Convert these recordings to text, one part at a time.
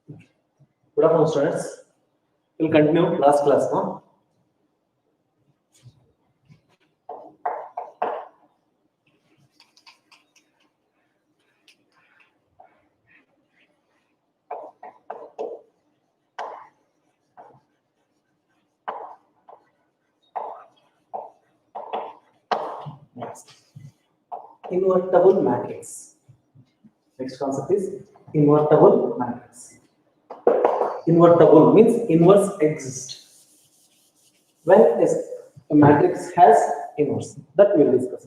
Good afternoon, students. We'll continue last class now. Next, invertible matrix. Next concept is invertible matrix. Invertible means inverse exists. When a matrix has inverse, that we will discuss.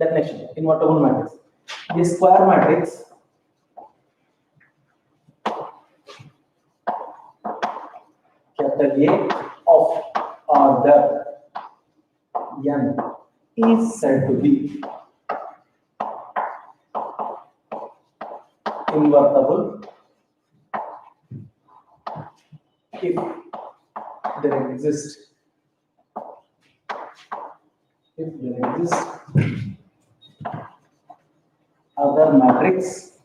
Definition: invertible matrix. A square matrix capital A of order n is said to be invertible if there exists other matrix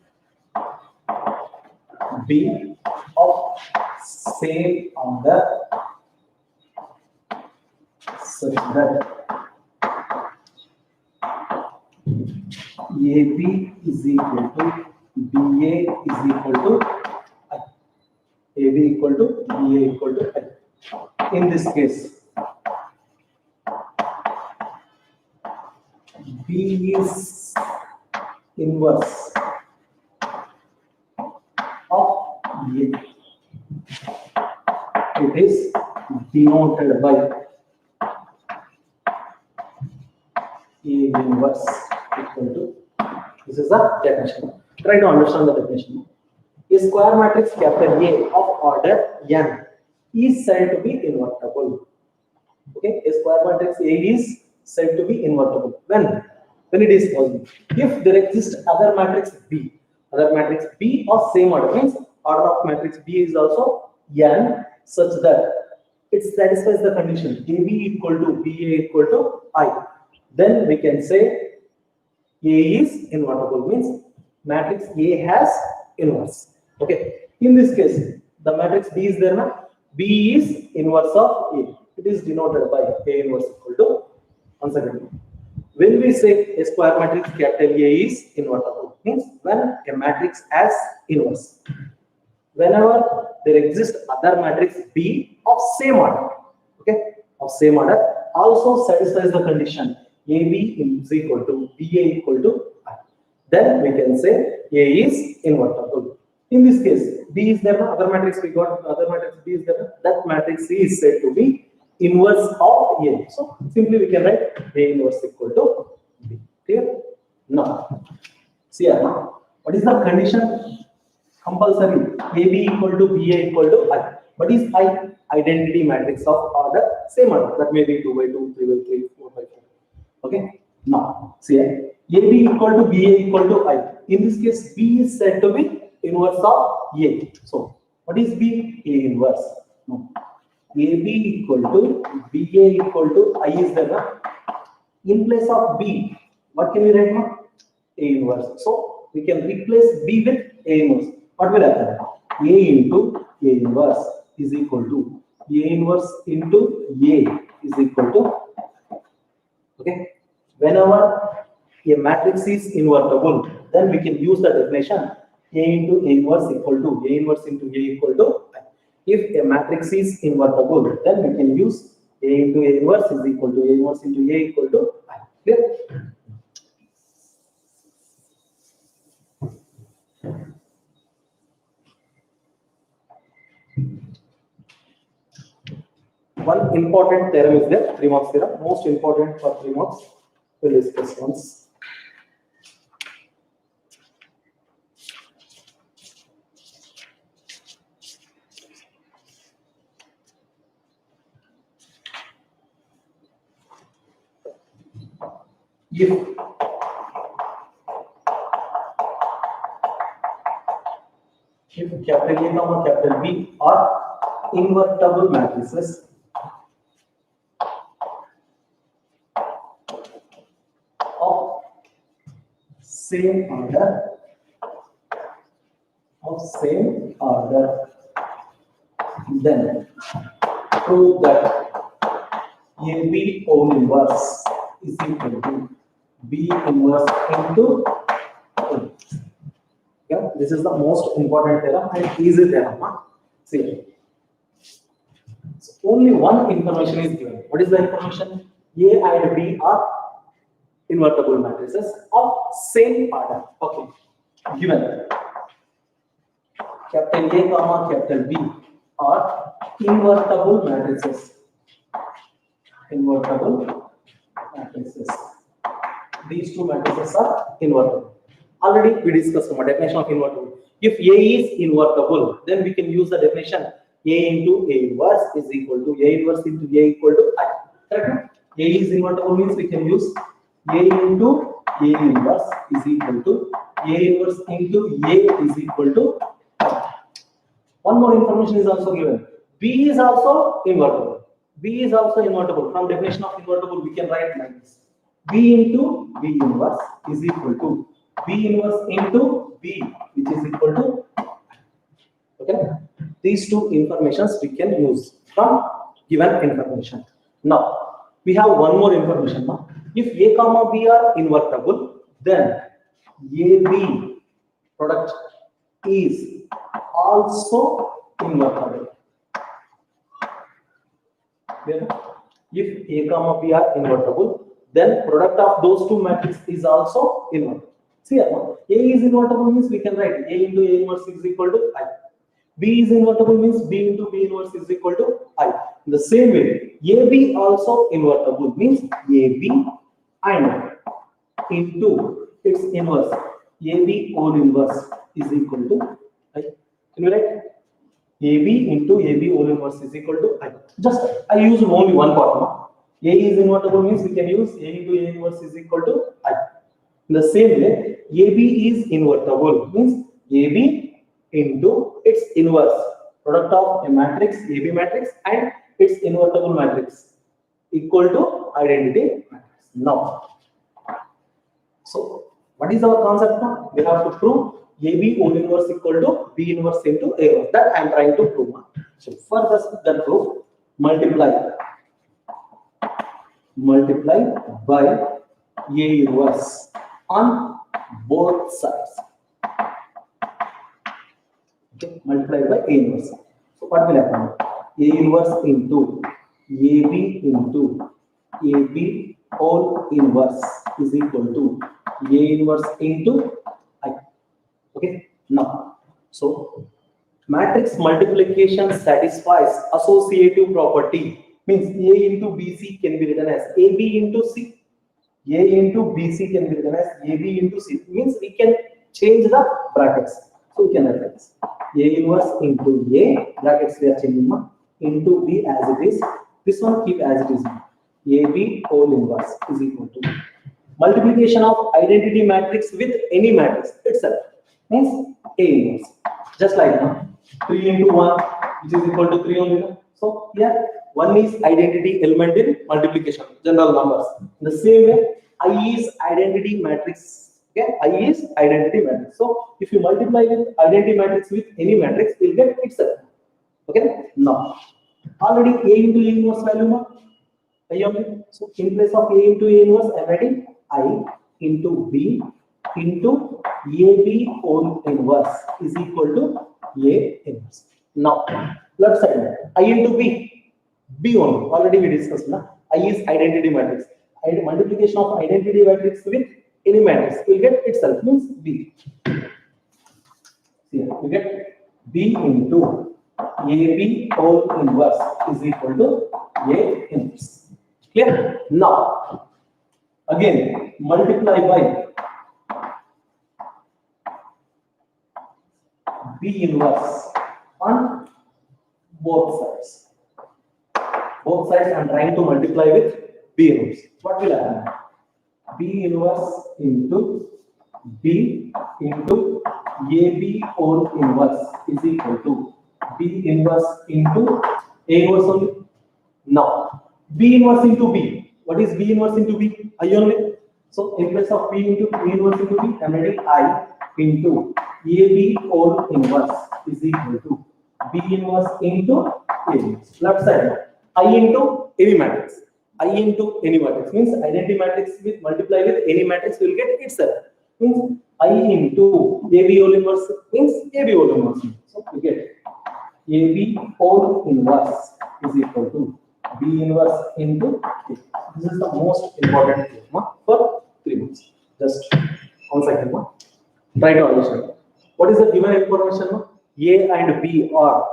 B of same order such that AB is equal to BA is equal to I. AB equal to BA equal to I. In this case, B is inverse of A. It is denoted by A inverse equal to, this is the definition. Try to understand the definition. A square matrix capital A of order n is said to be invertible. Okay, a square matrix A is said to be invertible when it is possible. If there exists other matrix B of same order, means order of matrix B is also n such that it satisfies the condition AB equal to BA equal to I. Then we can say A is invertible, means matrix A has inverse. Okay, in this case, the matrix B is there now. B is inverse of A. It is denoted by A inverse equal to, once again, when we say a square matrix capital A is invertible, means when a matrix has inverse. Whenever there exists other matrix B of same order, okay, of same order, also satisfies the condition AB is equal to BA equal to I. Then we can say A is invertible. In this case, B is there, other matrix we got, other matrix B is there, that matrix C is said to be inverse of A. So simply we can write A inverse equal to B. Clear? Now, see here now, what is the condition? Compulsory AB equal to BA equal to I. What is I? Identity matrix of order same order. That may be 2 by 2, 3 by 3, 4 by 4. Okay. Now, see here, AB equal to BA equal to I. In this case, B is said to be inverse of A. So, what is B? A inverse. No. AB equal to BA equal to I is there. In place of B, what can we write now? A inverse. So, we can replace B with A inverse. What will happen? A into A inverse is equal to A inverse into A is equal to, okay. Whenever a matrix is invertible, then we can use the definition A into A inverse equal to A inverse into A equal to I. If a matrix is invertible, then we can use A into A inverse is equal to A inverse into A equal to I. Clear? One important theorem is there, 3 marks theorem, most important for 3 marks. We'll discuss once. If capital A comma capital B are invertible matrices of same order of same order, then prove that AB O inverse is equal to B inverse into A. Yeah, this is the most important theorem and easy theorem. See, so only one information is given. What is the information? A and B are invertible matrices of same order. Okay, given capital A comma capital B are invertible matrices. Invertible matrices. These two matrices are invertible. Already we discussed the definition of invertible. If A is invertible, then we can use the definition A into A inverse is equal to A inverse into A equal to I. Correct? A is invertible means we can use A into A inverse is equal to A inverse into A is equal to I. One more information is also given. B is also invertible. B is also invertible. From definition of invertible, we can write like this. B into B inverse is equal to B inverse into B, which is equal to okay. These two informations we can use from given information. Now we have one more information. Now, if A comma B are invertible, then AB product is also invertible. If A comma B are invertible, then product of those two matrices is also invertible. See here, A is invertible means we can write A into A inverse is equal to I. B is invertible means B into B inverse is equal to I. In the same way, AB also invertible means AB and into its inverse AB whole inverse is equal to I. Can you write? AB into AB whole inverse is equal to I. Just I use only one part now. A is invertible means we can use A into A inverse is equal to I. In the same way, AB is invertible means AB into its inverse product of a matrix AB matrix and its invertible matrix equal to identity matrix. Now, so what is our concept now? We have to prove AB whole inverse equal to B inverse into A inverse. That I am trying to prove. So further that proof, multiply by A inverse on both sides. Okay, multiply by A inverse. So what will happen? A inverse into AB into AB whole inverse is equal to A inverse into I. Okay, now so matrix multiplication satisfies associative property means A into BC can be written as AB into C. A into BC can be written as AB into C. Means we can change the brackets. So we can write this. A inverse into A brackets we are changing into B as it is. This one keep as it is. AB whole inverse is equal to multiplication of identity matrix with any matrix itself means A inverse. Just like 3 into 1 which is equal to 3 only. So here 1 is identity element in multiplication, general numbers. In the same way, I is identity matrix. Okay, I is identity matrix. So if you multiply with identity matrix with any matrix, you'll get itself. Okay, now already A into A inverse value. So in place of A into A inverse, I am writing I into B into AB whole inverse is equal to A inverse. Now left side I into B only. Already we discussed. I is identity matrix. Multiplication of identity matrix with any matrix will get itself means B. Here we get B into AB whole inverse is equal to A inverse. Clear? Now again multiply by B inverse on both sides. Both sides I am trying to multiply with B inverse. What will happen? B inverse into B into AB whole inverse is equal to B inverse into A inverse only. Now B inverse into B. What is B inverse into B? I only. So in place of B into B inverse into B, I am writing I into AB whole inverse is equal to B inverse into A inverse. Left side, I into any matrix. I into any matrix means identity matrix with multiply with any matrix will get itself. Means I into AB whole inverse means AB whole inverse. So we get AB whole inverse is equal to B inverse into A. This is the most important thing for 3 months. Just 1 second. Try to understand. What is the given information? A and B are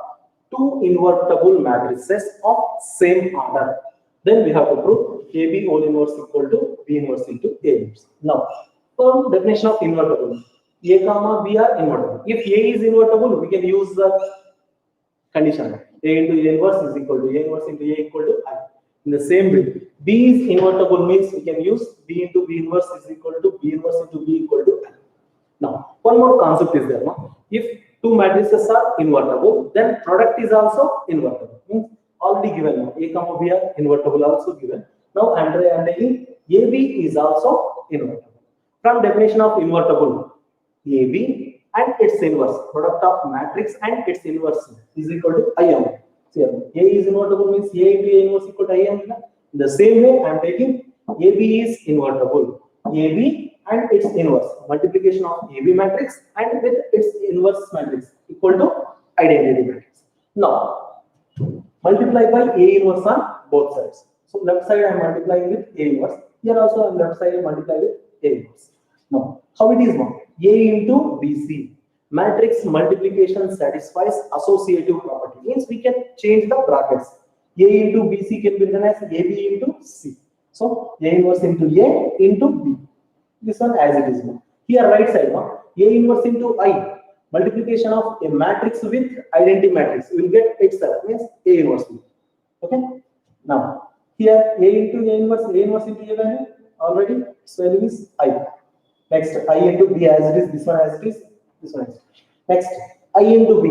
two invertible matrices of same order. Then we have to prove AB whole inverse equal to B inverse into A inverse. Now, from definition of invertible, A comma B are invertible. If A is invertible, we can use the condition A into A inverse is equal to A inverse into A equal to I. In the same way, B is invertible means we can use B into B inverse is equal to B inverse into B equal to I. Now, one more concept is there. No? If two matrices are invertible, then product is also invertible. Means already given. No? A comma B are invertible also given. Now I am taking AB is also invertible. From definition of invertible, AB and its inverse, product of matrix and its inverse is equal to IM. So A is invertible means A into A inverse equal to IM. In the same way, I am taking AB is invertible. AB and its inverse, multiplication of AB matrix and with its inverse matrix equal to identity matrix. Now, multiply by A inverse on both sides. So left side I am multiplying with A inverse. Here also on left side I multiply with A inverse. Now, how it is now? A into BC. Matrix multiplication satisfies associative property. Means we can change the brackets. A into BC can be written as AB into C. So A inverse into A into B. This one as it is now. Here right side now, A inverse into I. Multiplication of a matrix with identity matrix will get itself means A inverse B. Okay. Now here A into A inverse into A value already its value is I. Next I into B as it is, this one as it is, this one as it is. Next I into B.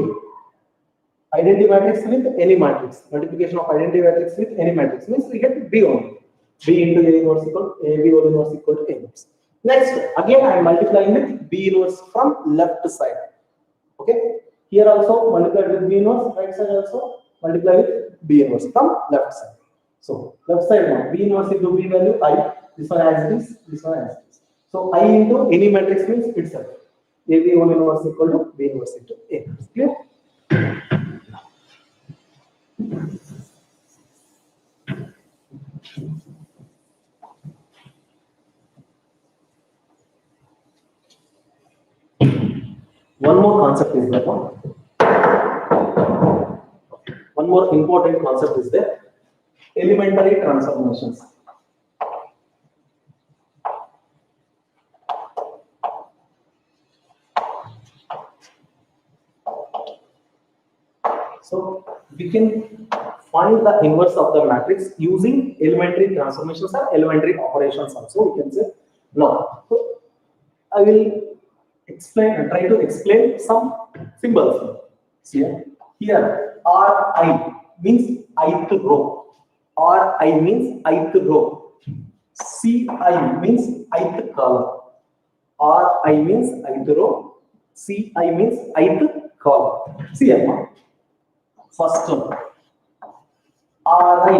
Identity matrix with any matrix. Multiplication of identity matrix with any matrix means we get B only. B into A inverse equal AB whole inverse equal to A inverse. Next, again I am multiplying with B inverse from left side. Okay. Here also multiply with B inverse, right side also multiply with B inverse from left side. So left side now B inverse into B value I. This one as it is, this one as it is. So I into any matrix means itself. AB whole inverse equal to B inverse into A. Clear? One more concept is there. One more important concept is there. Elementary transformations. So we can find the inverse of the matrix using elementary transformations or elementary operations also. We can say no. So I will try to explain some symbols. Here Ri means ith row. Ri means ith row. Ci means ith column. Ri means ith row. Ci means ith column. See here. First one. Ri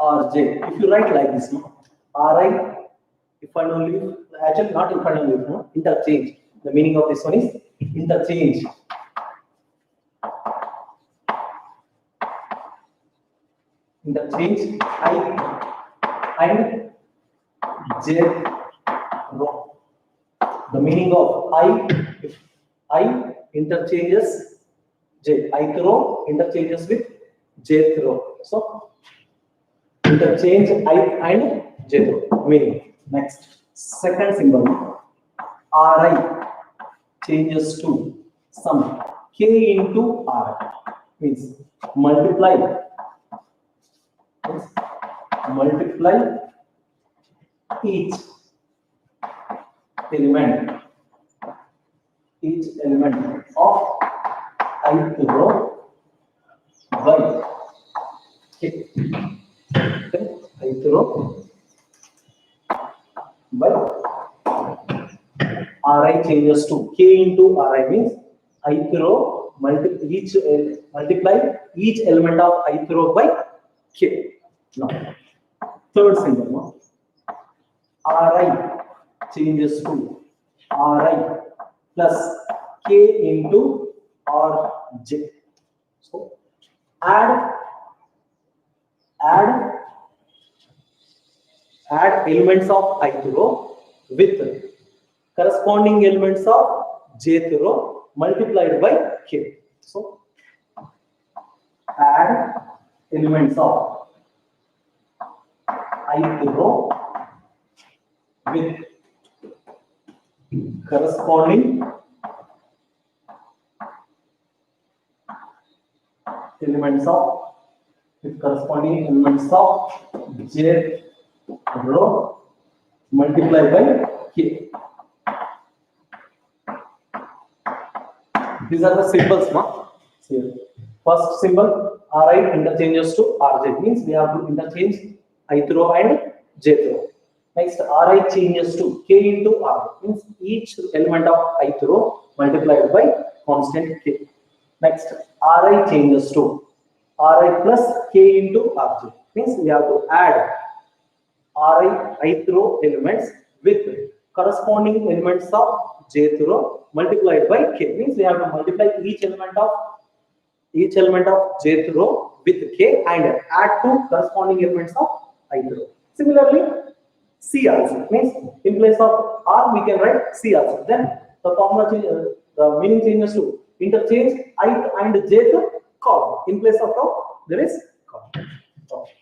Rj. If you write like this, no? Ri. If and only if, actually not if and only if, no? Interchange. The meaning of this one is interchange. Interchange I and j row. The meaning of if I interchanges j, ith row interchanges with jth row. So interchange I and j row. Meaning. Next, second symbol, Ri changes to sum k into R means multiply each element of ith row by k. Ith row by Ri changes to k into Ri means ith row multiply each element of ith row by k. Now, third symbol, no? Ri changes to Ri plus k into Rj. So add elements of ith row with corresponding elements of jth row multiplied by k. So add elements of ith row with corresponding elements of jth row multiplied by k. These are the symbols, ma. Here. First symbol Ri interchanges to Rj, means we have to interchange ith row and jth row. Next, Ri changes to k into Rj, means each element of ith row multiplied by constant k. Next, Ri changes to Ri plus k into Rj, means we have to add Ri ith row elements with corresponding elements of jth row multiplied by k, means we have to multiply each element of jth row with k and add to corresponding elements of ith row. Similarly, c also, means in place of r we can write c also. Then the formula changes, the meaning changes to interchange ith and jth column. In place of row there is column. Okay.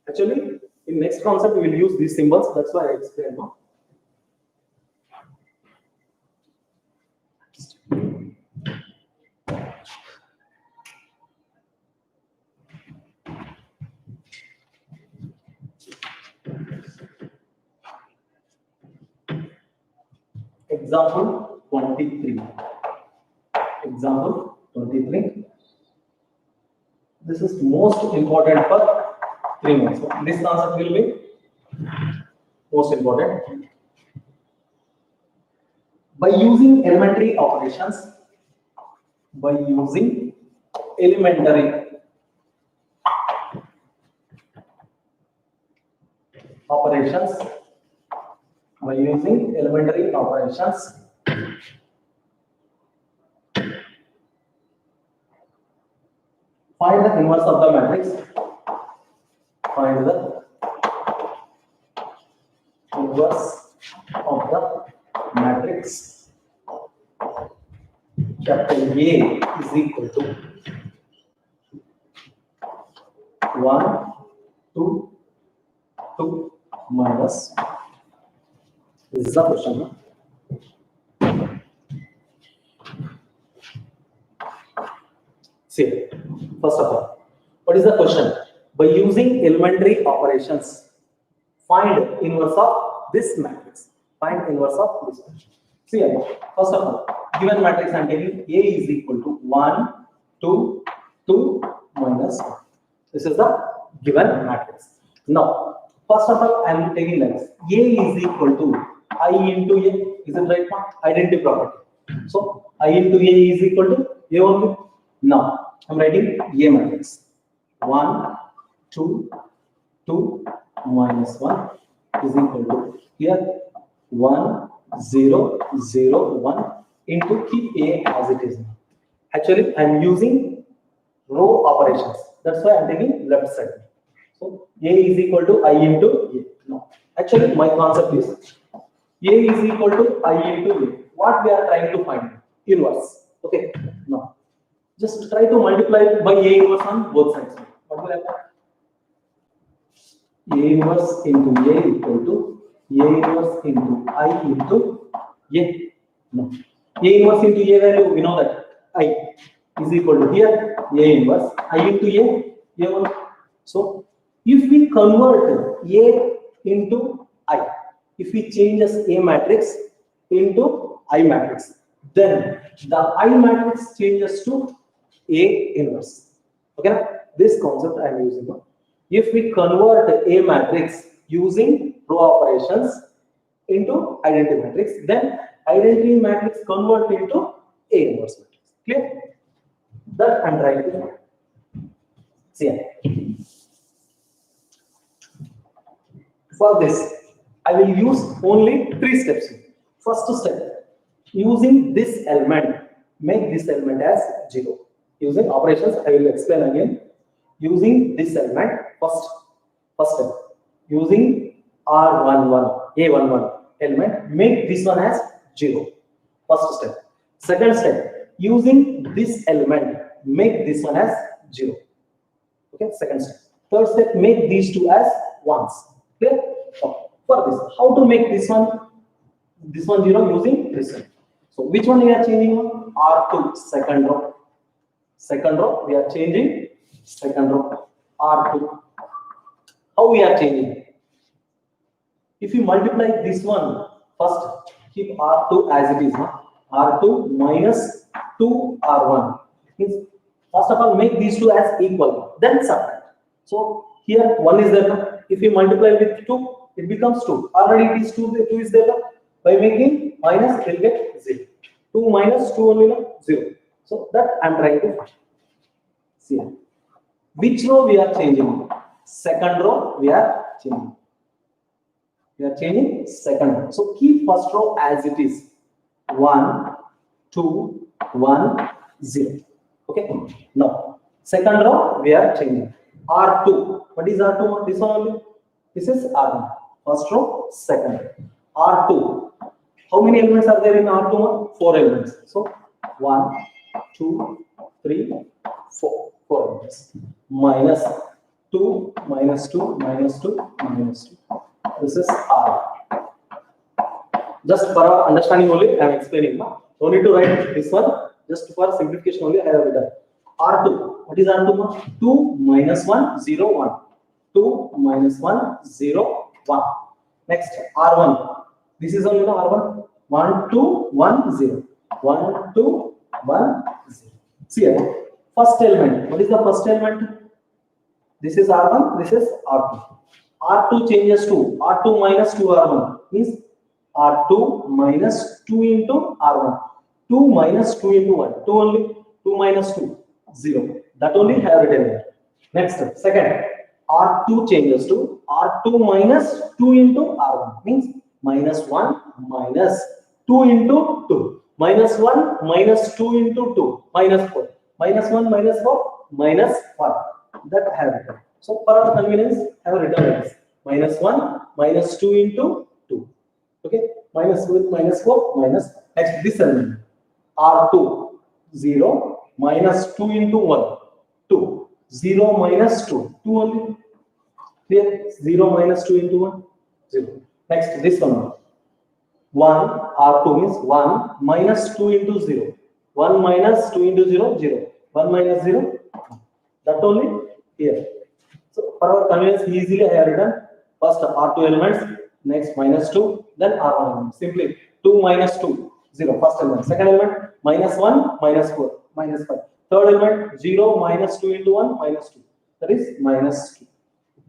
Actually, in next concept we will use these symbols. That's why I explained now. Example 23. Example 23. This is most important for 3 months. This concept will be most important. By using elementary operations, by using elementary operations, find the inverse of the matrix. Find the inverse of the matrix. Capital A is equal to 1, 2, 2 minus. This is the question. See, first of all, what is the question? By using elementary operations, find inverse of this matrix. Find inverse of this matrix. See, first of all, given matrix I am taking A is equal to 1, 2, 2 minus 1. This is the given matrix. Now, first of all, I am taking like this. A is equal to I into A. Is it right now? Identity property. So, I into A is equal to A only. Now, I am writing A matrix. 1, 2, 2 minus 1 is equal to here 1, 0, 0, 1 into keep A as it is. Actually, I am using row operations. That's why I am taking left side. So, A is equal to I into A. No. Actually, my concept is A is equal to I into A. What we are trying to find? Inverse. Okay. Now, just try to multiply by A inverse on both sides. What will happen? A inverse into A equal to A inverse into I into A. No. A inverse into A value, we know that I is equal to here A inverse I into A1. So, if we convert A into I, if we change as A matrix into I matrix, then the I matrix changes to A inverse. Okay, this concept I am using now. If we convert A matrix using row operations into identity matrix, then identity matrix convert into A inverse matrix. Clear? That I'm trying to see here. For this, I will use only 3 steps. First step, using this element, make this element as 0. Using operations, I will explain again. Using this element, first step, using R11, A11 element, make this one as 0. First step. Second step, using this element, make this one as 0. Okay, second step. Third step, make these two as 1s. Clear? Okay. For this, how to make this one 0 using this one? So which one we are changing? R2, second row. Second row, we are changing second row, R2. How we are changing? If you multiply this one, first keep R2 as it is. R2 minus 2R1. Means first of all, make these two as equal, then subtract. So here 1 is there. If you multiply with 2, it becomes 2. Already it is 2, 2 is there. By making minus, we will get 0. 2 minus 2 only 0. So that I am trying to see. Which row we are changing? Second row we are changing. We are changing second row. So keep first row as it is. 1, 2, 1, 0. Okay. Now second row we are changing. R2. What is R2? This one only. This is R1. First row, second row. R2. How many elements are there in R2? 4 elements. So 1, 2, 3, 4. 4 elements. Minus 2, minus 2, minus 2, minus 2. This is R. Just for our understanding only, I am explaining. No need to write this one. Just for simplification only, I have written. R2. What is R2? 2 minus 1, 0, 1. 2 minus 1, 0, 1. Next, R1. This is only R1. 1, 2, 1, 0. 1, 2, 1, 0. See here. First element. What is the first element? This is R1. This is R2. R2 changes to R2 minus 2 R1. Means R2 minus 2 into R1. 2 minus 2 into 1. 2 only. 2 minus 2. 0. That only I have written here. Next, second. R2 changes to R2 minus 2 into R1. Means minus 1 minus 2 into 2. Minus 1 minus 2 into 2. Minus 4. Minus 1 minus 4 minus 1. That I have written. So for our convenience, I have written this. Minus 1 minus 2 into 2. Okay. Minus 1 minus 4 minus. Next, this element. R2 0 minus 2 into 1. 2. 0 minus 2. 2 only. Clear? 0 minus 2 into 1. 0. Next, this one. 1 R2 means 1 minus 2 into 0. 1 minus 2 into 0, 0. 1 minus 0. That only here. So for our convenience, easily I have written first R2 elements, next minus 2, then R1 element. Simply 2 minus 2, 0. First element. Second element, minus 1, minus 4, minus 5. Third element, 0 minus 2 into 1, minus 2. That is minus 2.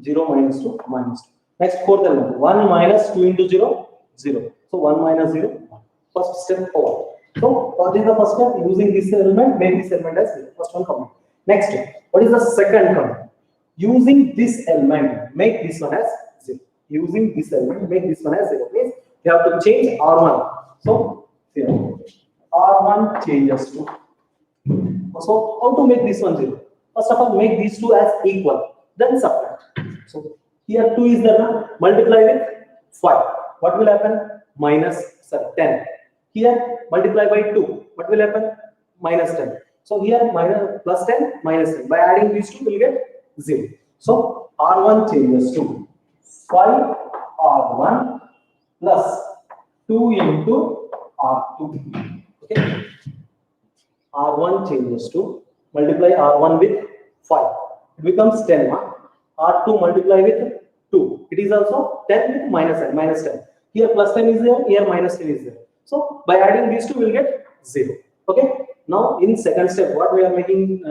0 minus 2, minus 2. Next, fourth element, 1 minus 2 into 0, 0. So 1 minus 0, 1. First step over. So what is the first step? Using this element, make this element as 0. First one complete. Next, what is the second command? Using this element, make this one as 0. Using this element, make this one as 0. Means you have to change R1. So here, R1 changes to. So how to make this one 0? First of all, make these two as equal. Then subtract. So here 2 is there. Multiply with 5. What will happen? Minus 10. Here multiply by 2. What will happen? Minus 10. So here minus plus 10, minus 10. By adding these two, we will get 0. So R1 changes to 5 R1 plus 2 into R2. Okay. R1 changes to multiply R1 with 5. It becomes 10. R2 multiply with 2. It is also 10 with minus 10. Minus 10. Here plus 10 is there. Here minus 10 is there. So by adding these two, we will get 0. Okay. Now in second step, what we are making,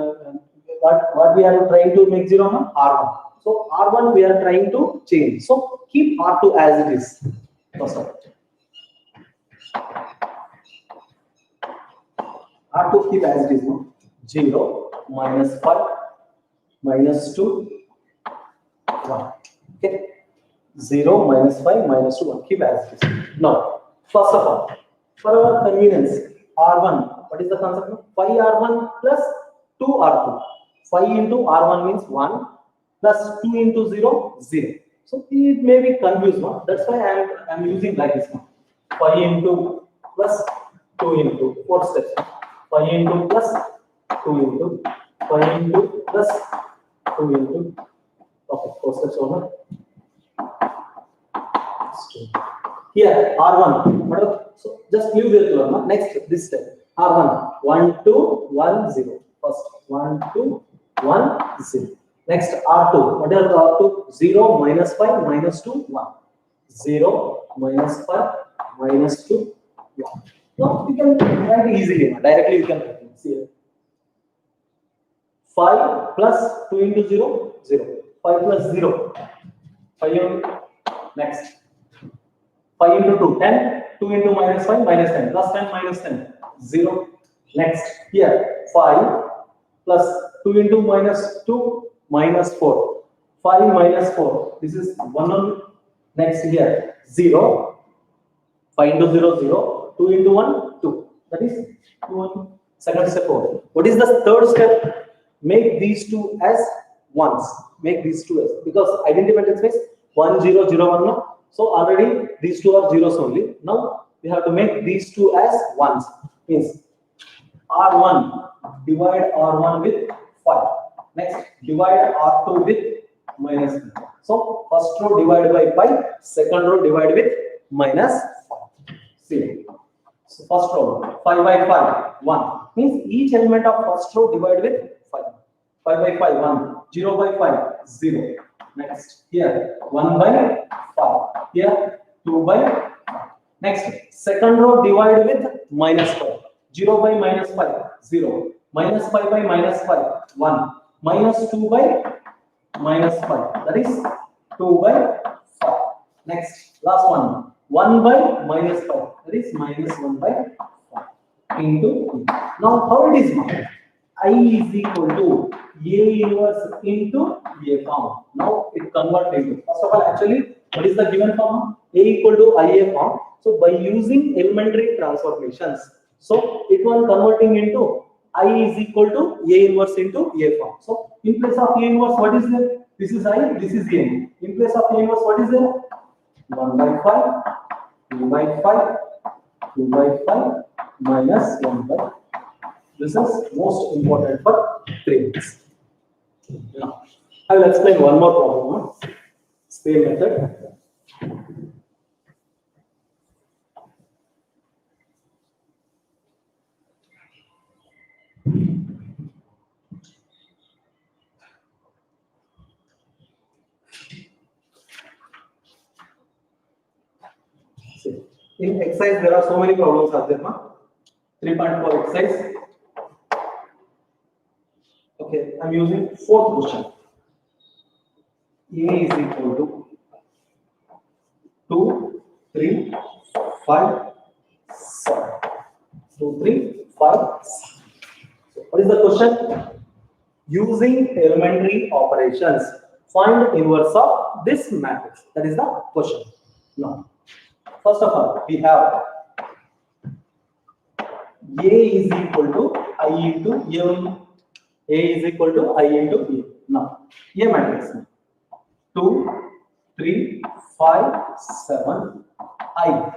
what we are trying to make 0 now? R1. So R1 we are trying to change. So keep R2 as it is. First of all. R2 keep as it is now. 0, -5, -2, 1. Okay. 0, -5, -2, 1. Keep as it is. Now, first of all, for our convenience, R1, what is the concept now? 5R1 plus 2R2. 5 into R1 means 1 plus 2 into 0, 0. So it may be confused, no? That's why I am using like this now. 5 into plus 2 into 4 steps. 5 into plus 2 into 5 into plus 2 into. Okay, 4 steps over. Here R1. So just leave this one. Next this step. R1 1 2 1 0. First 1 2 1 0. Next R2. What is the R2? 0 -5 -2 1. 0 -5 -2 1. Now you can write easily. Directly you can write. See 5 plus 2 into 0 0. 5 plus 0. 5 next. 5 into 2, 10, 2 into -5, -10, plus 10, -10, 0. Next, here, 5 plus 2 into -2, -4. 5 minus 4, this is 1 only. Next here, 0. 5 into 0, 0. 2 into 1, 2. That is 2 only. Second step over. What is the third step? Make these two as ones. Make these two as, because identity matrix is 1 0 0 1 no? So already these two are zeros only. Now we have to make these two as ones. Means R1 divide R1 with 5. Next divide R2 with -9. So first row divided by 5, second row divided with -5. See. So first row 5 by 5 1 means each element of first row divided with 5. 5 by 5 1, 0 by 5 0. Next here 1 by 5, here 2 by 5. Next second row divided with -5. 0 by -5 0, -5 by -5 1, -2 by -5, that is 2 by 5. Next last one 1 by -5, that is -1 by 5 into. Now how it is marked? I is equal to A inverse into A form. Now it converts into, first of all, actually what is the given form? A equal to IA form. So by using elementary transformations, so it was converting into I is equal to A inverse into A form. So in place of A inverse, what is there? This is I, this is A. In place of A inverse, what is there? 1 by 5, 2 by 5, 2 by 5, minus 1 by 5. This is most important for 3 minutes. Now, I will explain one more problem. Same method. See, in exercise, there are so many problems out there. 3.4 exercise. Okay, I'm using fourth question. A is equal to 2, 3, 5, 7. 2, 3, 5, 7. So what is the question? Using elementary operations, find inverse of this matrix. That is the question. Now, first of all, we have A is equal to I into A. A is equal to I into A. Now, A matrix. 2, 3, 5, 7, I.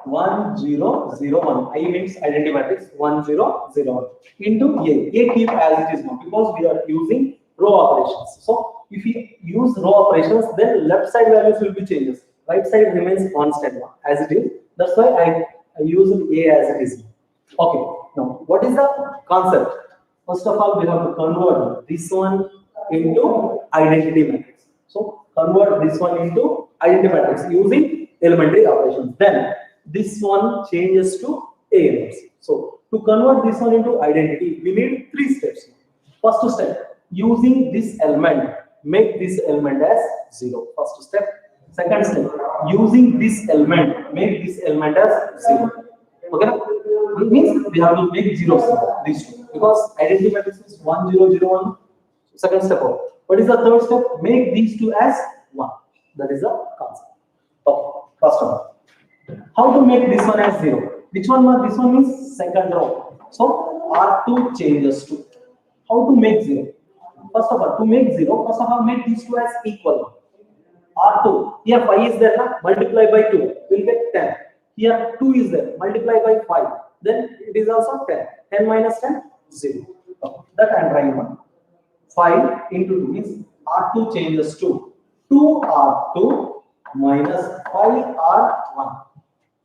1, 0, 0, 1. I means identity matrix 1, 0, 0, 1. Into A. A keep as it is now because we are using row operations. So, if we use row operations, then left side values will be changes. Right side remains constant as it is. That's why I use A as it is. Okay. Now, what is the concept? First of all, we have to convert this one into identity matrix. So, convert this one into identity matrix using elementary operations. Then, this one changes to A inverse. So, to convert this one into identity, we need 3 steps. First step, using this element, make this element as 0. First step. Second step, using this element, make this element as 0. Okay, it means we have to make zeros these two because identity matrix is 1 0 0 1. Second step out. What is the third step? Make these two as 1. That is the concept. Okay, first one. How to make this one as 0? Which one? This one is second row. So R2 changes to. How to make 0? First of all, to make 0, first of all, make these two as equal. R2. Here 5 is there, multiply by 2. We'll get 10. Here 2 is there, multiply by 5. Then it is also 10. 10 minus 10, 0. Okay. That I am trying one. 5 into 2 means R2 changes to 2R2 minus 5R1.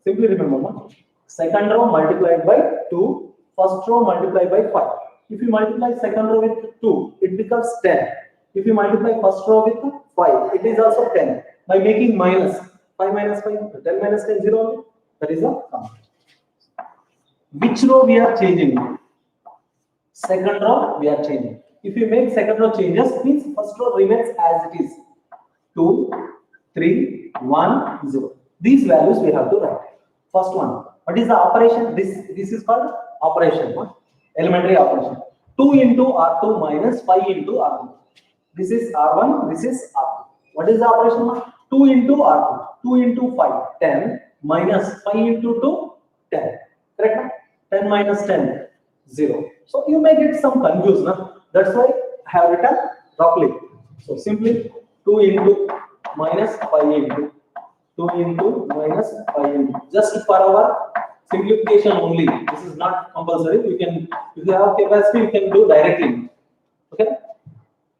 Simply remember, second row multiplied by 2, first row multiplied by 5. If you multiply second row with 2, it becomes 10. If you multiply first row with 5, it is also 10. By making minus, 5 minus 5, 10 minus 10, 0 only. That is the concept. Which row we are changing? Second row we are changing. If you make second row changes, means first row remains as it is. 2, 3, 1, 0. These values we have to write. First one. What is the operation? This is called operation. Elementary operation. 2 into R2 minus 5 into R2. This is R1, this is R2. What is the operation? 2 into R2. 2 into 5, 10. Minus 5 into 2, 10. Correct? 10 minus 10, 0. So you may get some confused. That's why I have written roughly. So simply 2 into minus 5 into 2 into minus 5 into. Just for our simplification only. This is not compulsory. You can, if you have capacity, you can do directly. Okay?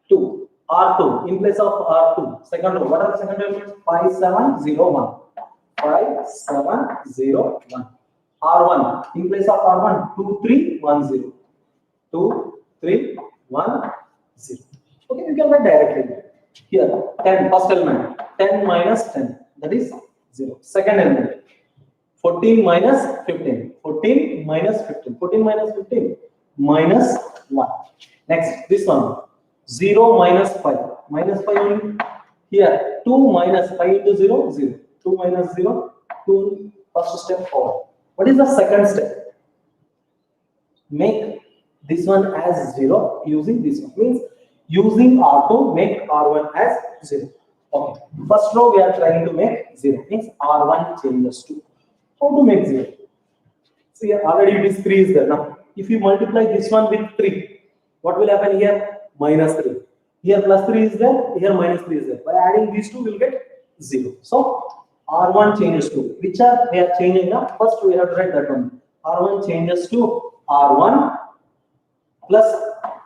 2. R2 in place of R2. Second row. What are the second elements? 5, 7, 0, 1. 5, 7, 0, 1. R1 in place of R1. 2, 3, 1, 0. 2, 3, 1, 0. Okay, you can write directly. Here, 10, first element. 10 minus 10. That is 0. Second element. 14 minus 15. 14 minus 15. 14 minus 15. Minus 1. Next, this one. 0 minus 5. Minus 5 only. Here, 2 minus 5 into 0, 0. 2 minus 0, 2. First step forward. What is the second step? Make this one as 0 using this one. Means using R2, make R1 as 0. Okay. First row we are trying to make 0. Means R1 changes to. How to make 0? See, here already it is 3 is there. Now, if you multiply this one with 3, what will happen here? Minus 3. Here plus 3 is there, here minus 3 is there. By adding these two, we will get 0. So, R1 changes to. Which are we are changing now? First, we have to write that one. R1 changes to R1 plus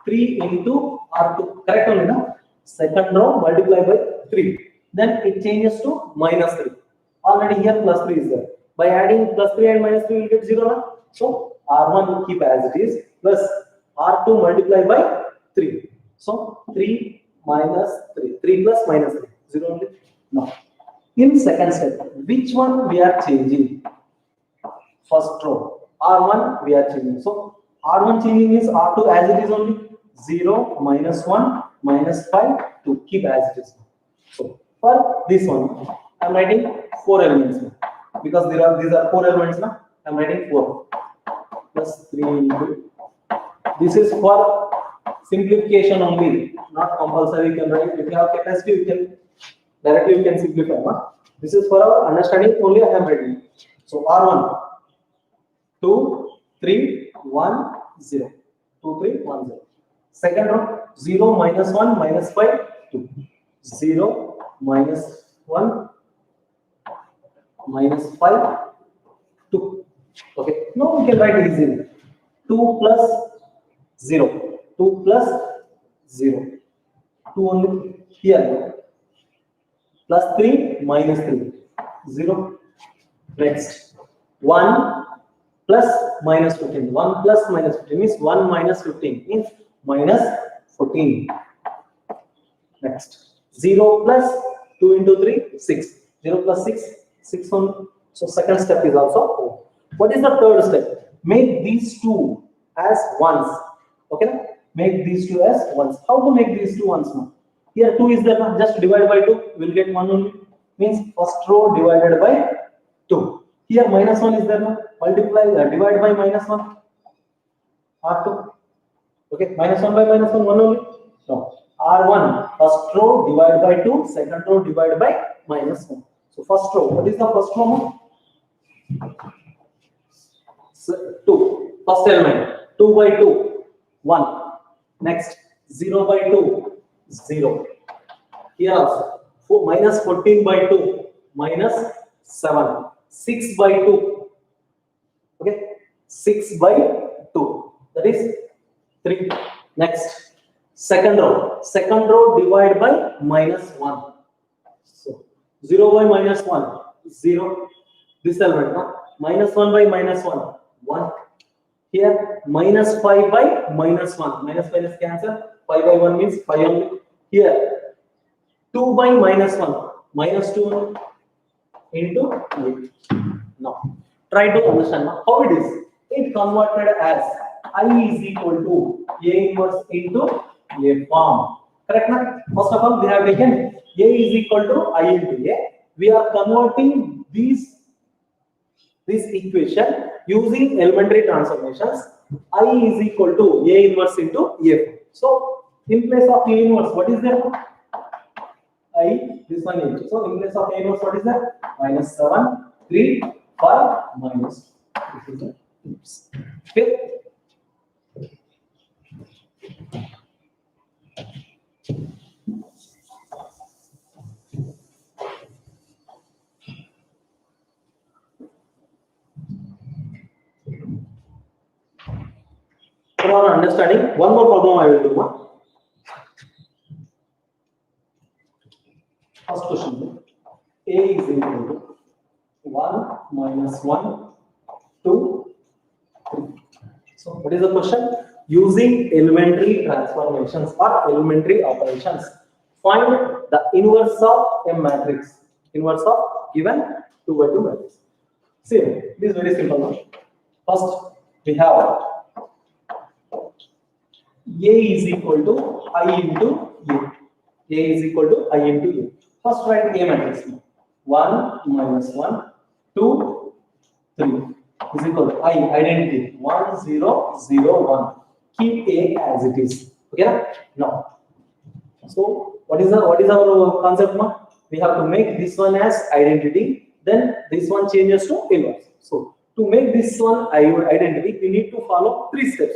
3 into R2. Correct only now? Second row multiply by 3. Then it changes to minus 3. Already here plus 3 is there. By adding plus 3 and minus 3, we will get 0 now. So, R1 will keep as it is plus R2 multiply by 3. So 3 minus 3. 3 plus minus 3. 0 only. Now, in second step, which one we are changing? First row. R1 we are changing. So R1 changing is R2 as it is only. 0, minus 1, minus 5 to keep as it is. So for this one, I am writing 4 elements now. Because these are 4 elements now. I am writing 4 plus 3 into. This is for simplification only, not compulsory. You can write. If you have capacity, you can directly simplify. This is for our understanding only. I am writing. So R1 2, 3, 1, 0. 2, 3, 1, 0. Second row 0 minus 1 minus 5 2. 0 minus 1 minus 5 2. Okay. Now we can write easily. 2 plus 0. 2 plus 0. 2 only here. Plus 3 minus 3. 0. Next. 1 plus minus 15. 1 plus minus 15 means 1 minus 15 means minus 14. Next. 0 plus 2 into 3, 6. 0 plus 6, 6 only. So second step is also 4. What is the third step? Make these two as ones. Okay? Make these two as ones. How to make these two ones now? Here 2 is there, just divide by 2, we'll get 1 only. Means first row divided by 2. Here minus 1 is there now. Multiply, divide by minus 1. R2. Okay, minus 1 by minus 1, 1 only. No. R1, first row divided by 2, second row divided by minus 1. So first row, what is the first row? 2. First element, 2 by 2, 1. Next, 0 by 2, 0. Here also, minus 14 by 2, minus 7. 6 by 2. Okay, 6 by 2. That is 3. Next, second row divided by minus 1. So 0 by minus 1, 0. This element, huh? Minus 1 by minus 1, 1. Here minus 5 by minus 1. Minus minus cancel. 5 by 1 means 5 only. Here 2 by minus 1. Minus 2 into 8. Now try to understand how it is. It converted as I is equal to A inverse into A form. Correct? Na? First of all, we have taken A is equal to I into A. We are converting this equation using elementary transformations. I is equal to A inverse into A form. So in place of A inverse, what is there? I, this one into. So in place of A inverse, what is that? Minus 7, 3, 5, minus 2. This is the okay. For our understanding, one more problem I will do. First question. A is equal to 1 minus 1, 2, 3. So what is the question? Using elementary transformations or elementary operations, find the inverse of a matrix. Inverse of given 2 by 2 matrix. See, this is very simple. First, we have A is equal to I into A. A is equal to I into A. First, write A matrix. 1 minus 1, 2, 3 is equal to I, identity 1, 0, 0, 1. Keep A as it is. Okay? Now, so what is our concept now? We have to make this one as identity, then this one changes to inverse. So to make this one identity, we need to follow 3 steps.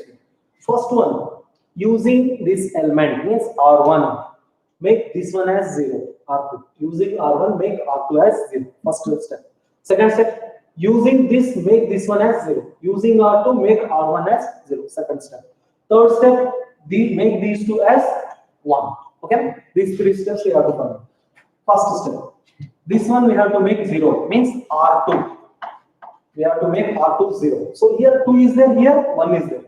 First one, using this element means R1, make this one as 0. R2. Using R1, make R2 as 0. First step. Second step, using this, make this one as 0. Using R2, make R1 as 0. Second step. Third step, make these two as 1. Okay? These 3 steps we have to follow. First step. This one we have to make 0. Means R2. We have to make R2 0. So here 2 is there, here 1 is there.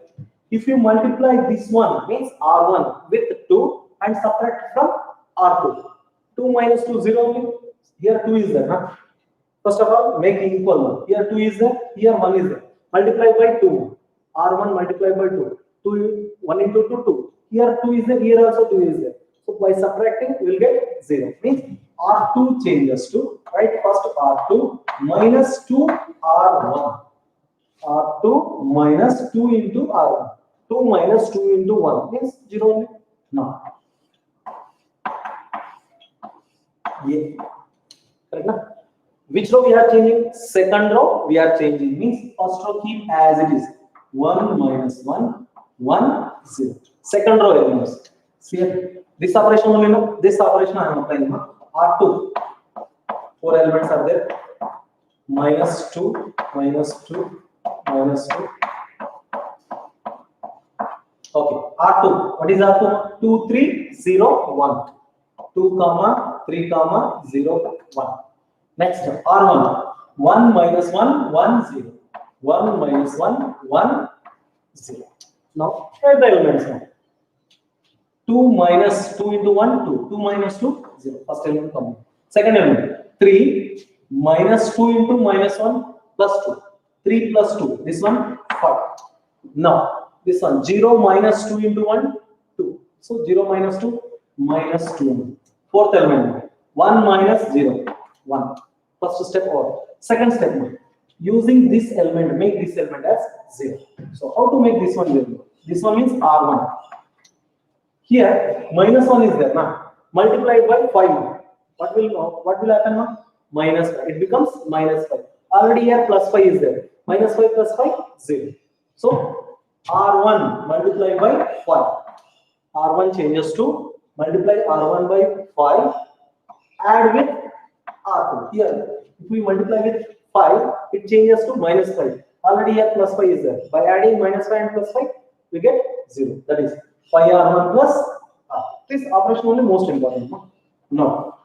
If you multiply this one, means R1 with 2 and subtract from R2. 2 minus 2, 0 only. Here 2 is there. Huh? First of all, make equal one. Here 2 is there, here 1 is there. Multiply by 2. R1 multiplied by 2. 1 into 2, 2. Here 2 is there, here also 2 is there. So by subtracting, we will get 0. Means R2 changes to, right? First R2 minus 2 R1. R2 minus 2 into R1. 2 minus 2 into 1 means 0 only. Now, yeah. Correct na? Which row we are changing? Second row we are changing. Means first row keep as it is. 1 minus 1, 1, 0. Second row elements. See here. This operation only no. This operation I am applying. R2. 4 elements are there. Minus 2, minus 2, minus 2. Okay. R2. What is R2? 2, 3, 0, 1. 2, comma, 3, comma, 0, 1. Next, R1. 1 minus 1, 1, 0. 1 minus 1, 1, 0. Now, add the elements now. 2 minus 2 into 1, 2. 2 minus 2, 0. First element common. Second element, 3 minus 2 into minus 1 plus 2. 3 plus 2. This one, 5. Now, this one, 0 minus 2 into 1, 2. So, 0 minus 2, minus 2. Fourth element, 1 minus 0, 1. First step or second step. Using this element, make this element as 0. So how to make this one 0? This one means R1. Here minus 1 is there now. Multiplied by 5. What will happen now? Minus 5. It becomes minus 5. Already here plus 5 is there. Minus 5 plus 5, 0. So R1 multiplied by 5. R1 changes to multiply R1 by 5. Add with R2. Here, if we multiply with 5, it changes to minus 5. Already here plus 5 is there. By adding minus 5 and plus 5, we get 0. That is 5R1 plus R. This operation only most important. No.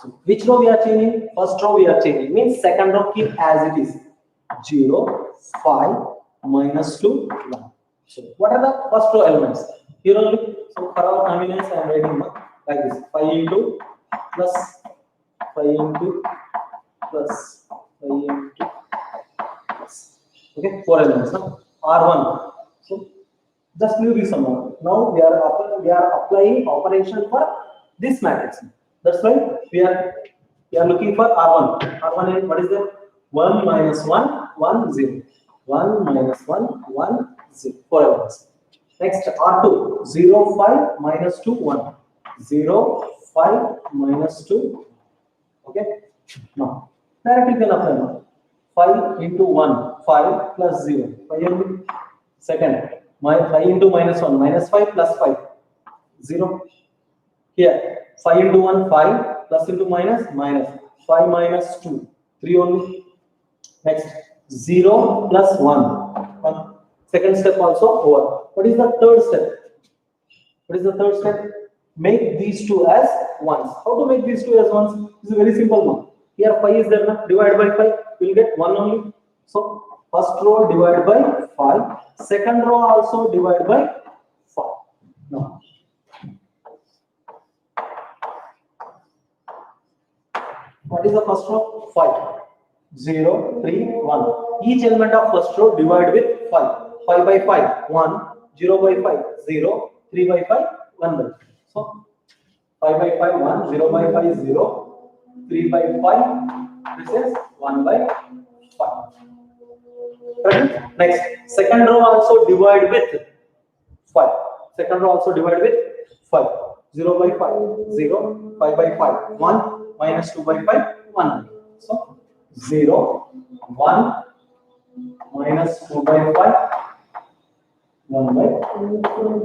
So which row we are changing? First row we are changing. Means second row keep as it is. 0, 5, minus 2, 1. So what are the first row elements? Here only. So for our convenience, I am writing like this: 5 into plus 5 into plus 5 into plus. Okay, 4 elements. Huh? R1. So just leave this amount. Now we are applying operation for this matrix. That's why we are looking for R1. R1 is what is that? 1 minus 1, 1, 0. 1 minus 1, 1, 0. 4 elements. Next R2, 0, 5, minus 2, 1. 0, 5, minus 2. Okay. Now, directly can apply now. 5 into 1, 5 plus 0. 5 into second. 5 into minus 1, minus 5 plus 5. 0. Here, 5 into 1, 5 plus into minus, minus. 5 minus 2, 3 only. Next, 0 plus 1. Second step also over. What is the third step? What is the third step? Make these two as ones. How to make these two as ones? This is a very simple one. Here 5 is there now. Divide by 5. We will get 1 only. So first row divide by 5. Second row also divide by 5. Now, what is the first row? 5. 0, 3, 1. Each element of first row divide with 5. 5 by 5, 1. 0 by 5, 0. 3 by 5, 1 by 5. So 5 by 5, 1. 0 by 5, 0. 3 by 5, this is 1 by 5. Right? Next, second row also divide with 5. Second row also divide with 5. 0 by 5, 0. 5 by 5, 1. Minus 2 by 5, 1. So 0, 1, minus 2 by 5, 1 by 2.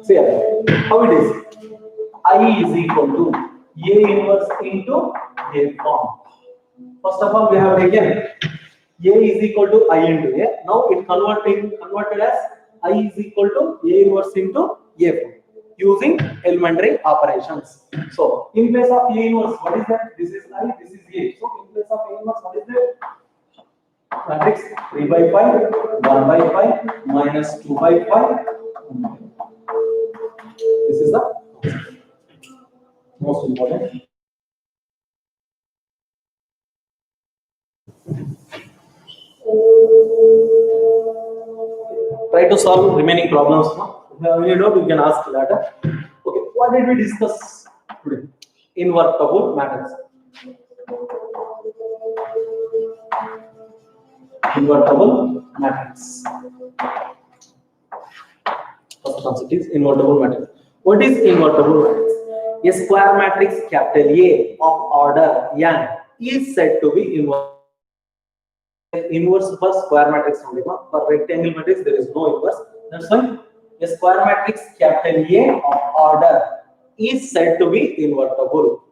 See how it is. I is equal to A inverse into A form. First of all, we have taken A is equal to I into A. Now it converted as I is equal to A inverse into A form using elementary operations. So in place of A inverse, what is that? This is I, this is A. So in place of A inverse, what is that? Matrix 3 by 5, 1 by 5, minus 2 by 5. This is the most important. Try to solve remaining problems now. If you have any doubt, you can ask later. Okay, what did we discuss today? Invertible matrix. Invertible matrix. First concept is invertible matrix. What is invertible matrix? A square matrix capital A of order n is said to be invertible. Inverse for square matrix only. For rectangle matrix there is no inverse. That's why a square matrix capital A of order is said to be invertible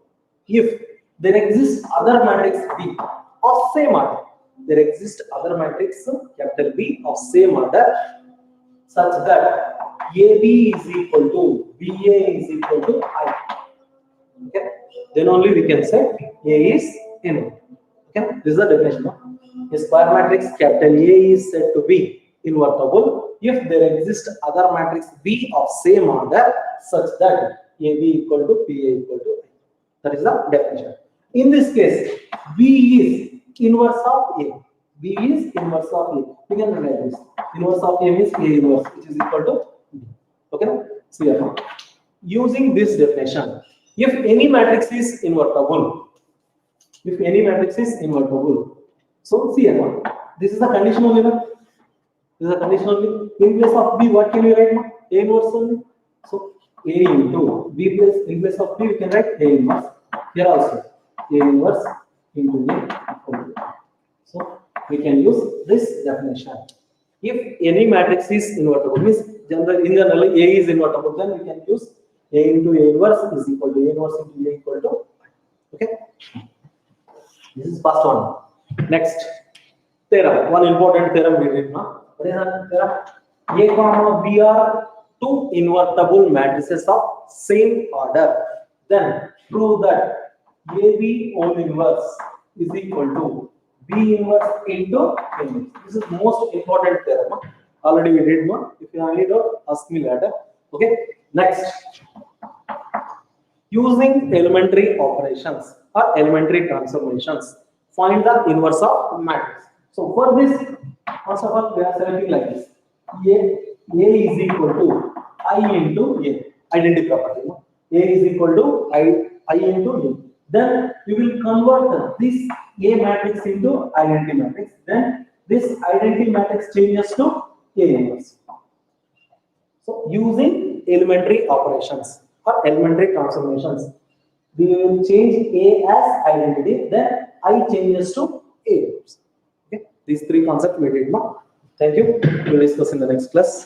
if there exists other matrix B of same order. There exists other matrix capital B of same order such that AB is equal to BA is equal to I. Okay, then only we can say A is invertible. Okay, this is the definition. A square matrix capital A is said to be invertible if there exists other matrix B of same order such that AB equal to BA equal to I. That is the definition. In this case, B is inverse of A. B is inverse of A. We can write this. Inverse of A means A inverse, which is equal to B. Okay? See here. Using this definition, if any matrix is invertible, if any matrix is invertible. So see here, this is the condition only. This is a condition only. In place of B, what can we write? A inverse only. So A into B place, in place of B, we can write A inverse. Here also A inverse into A. So we can use this definition. If any matrix is invertible, means generally A is invertible, then we can use A into A inverse is equal to A inverse into A equal to. Okay. This is first one. Next theorem. One important theorem we did now. What is that theorem? A comma B are two invertible matrices of same order. Then prove that AB whole inverse is equal to B inverse into A inverse. This is most important theorem. Already we did one. If you need to ask me later. Okay. Next. Using elementary operations or elementary transformations, find the inverse of matrix. So for this, first of all, we are selecting like this. A is equal to I into A. Identity property. No? A is equal to I into A. Then we will convert this A matrix into identity matrix. Then this identity matrix changes to A inverse. So using elementary operations or elementary transformations, we will change A as identity, then I changes to A. Okay, these three concepts we did now. Thank you. We will discuss in the next class.